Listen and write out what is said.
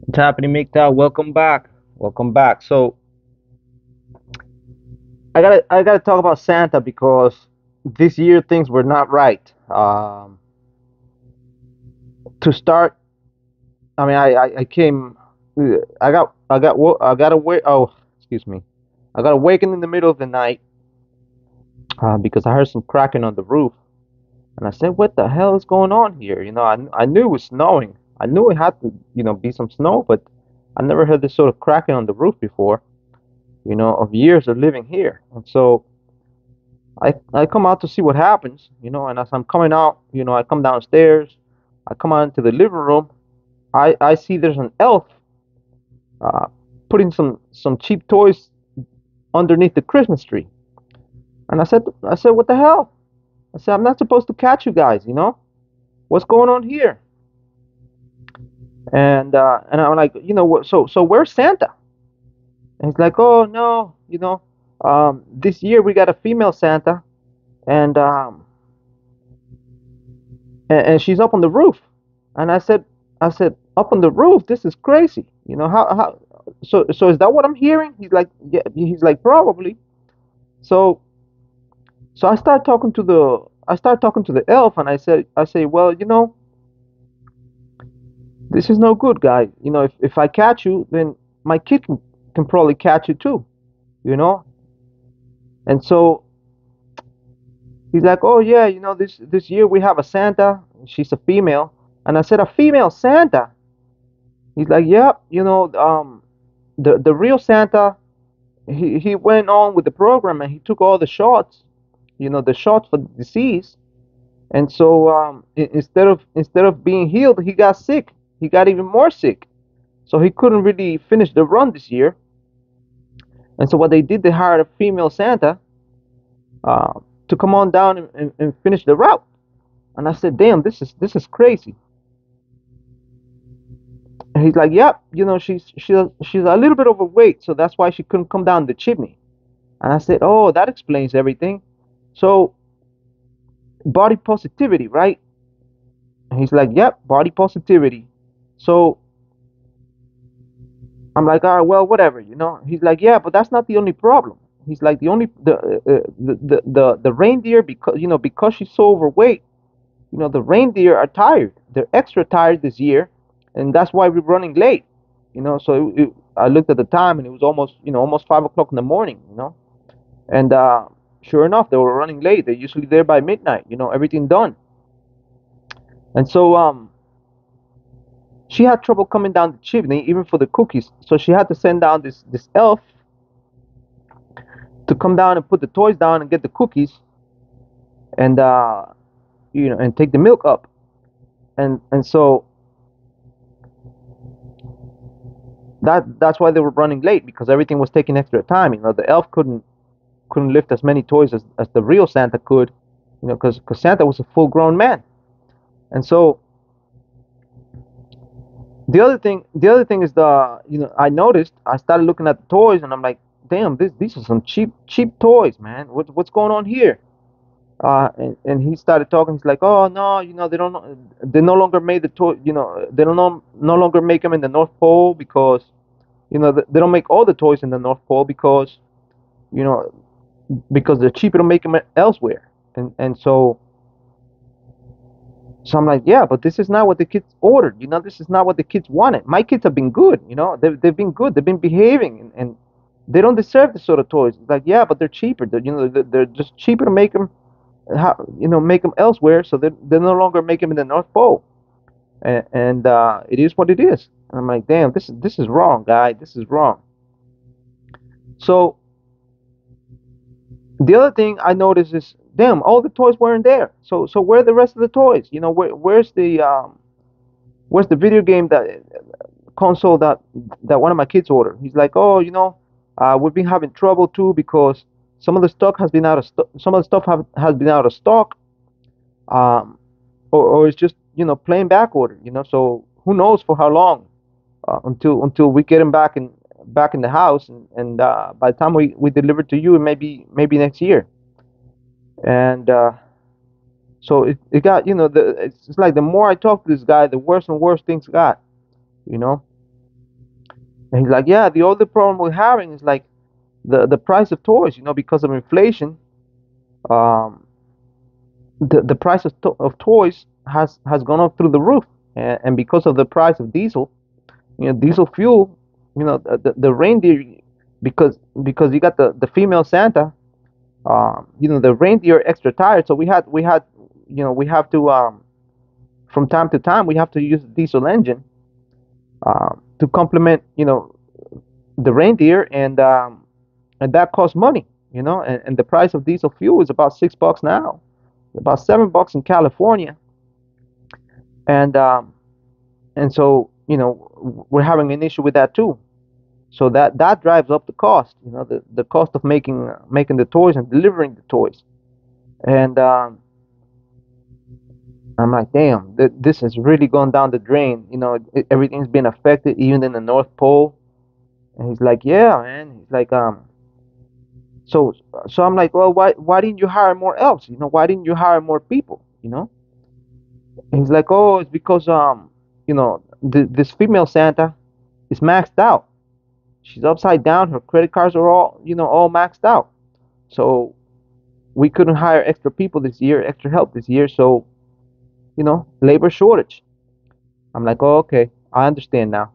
What's happening, MGTOW? Welcome back. Welcome back. So I gotta talk about Santa because this year things were not right. To start, I mean, I came, I got away. Oh, excuse me. I got awakened in the middle of the night because I heard some cracking on the roof, and I said, "What the hell is going on here?" I knew it was snowing. I knew it had to, be some snow, but I never heard this sort of cracking on the roof before. Of years of living here, and so. I come out to see what happens, and as I'm coming out, I come downstairs, I come out into the living room, I see there's an elf uh, putting some cheap toys underneath the Christmas tree. And I said, what the hell? I said, I'm not supposed to catch you guys, What's going on here? And I'm like, what? So where's Santa? And he's like, oh no, this year we got a female Santa, and and she's up on the roof. And I said, up on the roof? This is crazy. How? So is that what I'm hearing? He's like, yeah. He's like, probably. So I start talking to the elf, and I say, well, this is no good, guy. If I catch you, then my kid can probably catch you too. You know. And so he's like, oh yeah, this year we have a Santa. She's a female. And I said, a female Santa? He's like, yep. The real Santa, he went on with the program and he took all the shots, the shots for the disease. And so instead of being healed, he got sick. He got even more sick. So he couldn't really finish the run this year. And so what they did, they hired a female Santa uh, to come on down and finish the route. And I said, damn, this is crazy. And he's like, yep, she's a little bit overweight, so that's why she couldn't come down the chimney. And I said, oh, that explains everything. So body positivity, right? And he's like, yep, body positivity. So I'm like, all right, well, whatever. He's like, yeah, but that's not the only problem. He's like, the reindeer, because she's so overweight, the reindeer are tired. They're extra tired this year, and that's why we're running late. So I looked at the time, and it was almost 5 o'clock in the morning. And sure enough, they were running late. They're usually there by midnight. Everything done. And so she had trouble coming down the chimney even for the cookies. So she had to send down this elf to come down and put the toys down and get the cookies and and take the milk up. And so that's why they were running late, because everything was taking extra time. The elf couldn't lift as many toys as the real Santa could, because Santa was a full grown man. And so the other thing is, I noticed, I started looking at the toys, and I'm like, damn, these are some cheap toys, man. What's going on here? And he started talking. He's like, oh no, they no longer made the toy. They don't no longer make them in the North Pole, because they don't make all the toys in the North Pole, you know because they're cheaper to make them elsewhere. And so I'm like, yeah, but this is not what the kids ordered. This is not what the kids wanted. My kids have been good. They've been good. They've been behaving, and they don't deserve this sort of toys. It's like, yeah, but they're cheaper. They're just cheaper to make them, make them elsewhere. So they no longer make them in the North Pole, and it is what it is. And I'm like, damn, this is wrong, guy. This is wrong. So the other thing I noticed is, damn, all the toys weren't there. So where are the rest of the toys? Where's the video game that console that one of my kids ordered? He's like, oh, we've been having trouble too, because some of the stuff has been out of stock, um, or it's just plain back order. So who knows for how long, until we get him back in the house, and by the time we deliver to you, maybe next year. And So it got, it's like the more I talk to this guy, the worse and worse things got, you know. And he's like, yeah, the other problem we're having is like the price of toys, because of inflation. Um, the price of toys has gone up through the roof, and because of the price of diesel, diesel fuel, the reindeer, because you got the female Santa, the reindeer are extra tired, so we had we have to, from time to time we have to use a diesel engine, to complement, the reindeer, and that costs money, and the price of diesel fuel is about $6 now, about $7 in California, and so we're having an issue with that too. So that drives up the cost, the cost of making the toys and delivering the toys. And I'm like, damn, this has really gone down the drain. Everything's been affected, even in the North Pole. And he's like, yeah, man. He's like, so I'm like, well, why didn't you hire more elves? Why didn't you hire more people? And he's like, oh, it's because this female Santa is maxed out. She's upside down. Her credit cards are all maxed out. So we couldn't hire extra people this year, extra help this year. So labor shortage. I'm like, oh, okay, I understand now.